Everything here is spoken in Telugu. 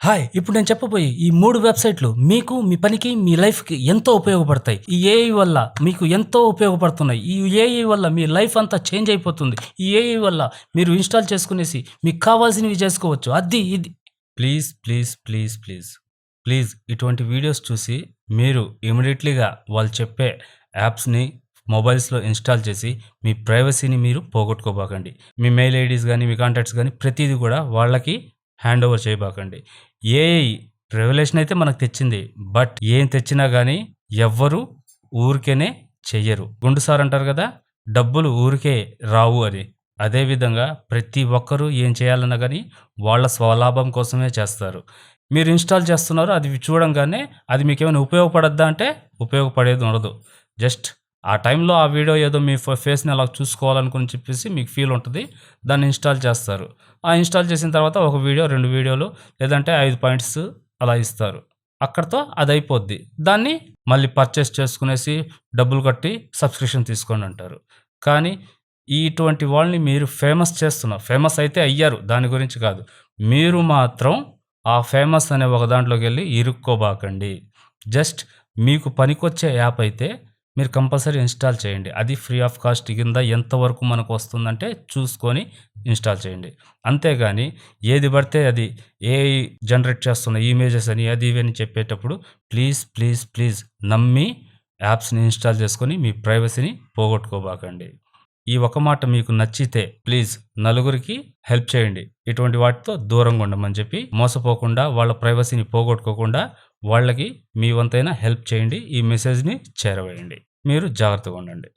హాయ్! ఇప్పుడు నేను చెప్పబోయే ఈ 3 వెబ్‌సైట్‌లు మీకు, మీ పనికి, మీ లైఫ్‌కి ఎంతో ఉపయోగపడతాయి. ఈ ఏఐ వల్ల మీకు ఎంతో ఉపయోగపడుతున్నాయి. ఈ ఏఐ వల్ల మీ లైఫ్ అంతా చేంజ్ అయిపోతుంది. ఈ ఏఐ వల్ల మీరు ఇన్‌స్టాల్ చేసుకునేసి మీకు కావాల్సినవి చేసుకోవచ్చు. అది ఇది. Please, please, please, please, please ఇటువంటి వీడియోస్ చూసి మీరు ఇమ్మీడియేట్‌లీగా వాళ్ళు చెప్పే యాప్స్‌ని మొబైల్స్‌లో ఇన్‌స్టాల్ చేసి మీ ప్రైవసీని మీరు పోగొట్టుకోబాకండి. మీ మెయిల్ ఐడీస్ గాని, మీ కాంటాక్ట్స్ గాని ప్రతీది కూడా వాళ్ళకి హ్యాండ్ ఓవర్ చేయబాకండి. ఏఐ రెవల్యూషన్ అయితే మనకు తెచ్చింది. బట్ ఏం తెచ్చినా గానీ ఎవ్వరు ఊరికేనే చెయ్యరు. గుండు సార్ అంటారు కదా, డబ్బులు ఊరికే రావు అని. అదే విధంగా ప్రతి ఒక్కరూ ఏం చేయాలన్నా గానీ వాళ్ళ స్వలాభం కోసమే చేస్తారు. మీరు ఇన్‌స్టాల్ చేస్తున్నారు, అది చూడంగానే అది మీకేమైనా ఉపయోగపడద్దా అంటే ఉపయోగపడేది ఉండదు. జస్ట్ ఆ టైంలో ఆ వీడియో ఏదో మీ ఫేస్‌ని అలా చూసుకోవాలనుకుని చెప్పేసి మీకు ఫీల్ ఉంటది. దాన్ని ఇన్‌స్టాల్ చేస్తారు. ఆ ఇన్‌స్టాల్ చేసిన తర్వాత ఒక వీడియో, 2 వీడియోలు లేదంటే 5 పాయింట్స్ అలా ఇస్తారు. అక్కడితో అదయిపోద్ది. దాన్ని మళ్ళీ పర్చేస్ చేసుకునేసి డబ్బులు కట్టి సబ్స్క్రిప్షన్ తీసుకోండి అంటారు. కానీ ఇటువంటి వాళ్ళని మీరు ఫేమస్ చేస్తున్నారు. ఫేమస్ అయితే అయ్యారు, దాని గురించి కాదు. మీరు మాత్రం ఆ ఫేమస్ అనే ఒక దాంట్లోకెళ్ళి ఇరుక్కోబాకండి. జస్ట్ మీకు పనికొచ్చే యాప్ అయితే మీరు కంపల్సరీ ఇన్‌స్టాల్ చేయండి. అది ఫ్రీ ఆఫ్ కాస్ట్ కింద ఎంతవరకు మనకు వస్తుందంటే చూసుకొని ఇన్‌స్టాల్ చేయండి. అంతేగాని ఏది పడితే అది ఏఐ జనరేట్ చేస్తున్న ఇమేజెస్ అని అది ఇవి అని చెప్పేటప్పుడు ప్లీజ్, ప్లీజ్, ప్లీజ్ నమ్మి యాప్స్‌ని ఇన్‌స్టాల్ చేసుకొని మీ ప్రైవసీని పోగొట్టుకోబాకండి. ఈ ఒక మాట మీకు నచ్చితే ప్లీజ్ నలుగురికి హెల్ప్ చేయండి. ఇటువంటి వాటితో దూరంగా ఉండమని చెప్పి, మోసపోకుండా వాళ్ళ ప్రైవసీని పోగొట్టుకోకుండా వాళ్ళకి మీ వంతైన హెల్ప్ చేయండి. ఈ మెసేజ్‌ని చేరవేయండి. మీరు జాగ్రత్తగా ఉండండి.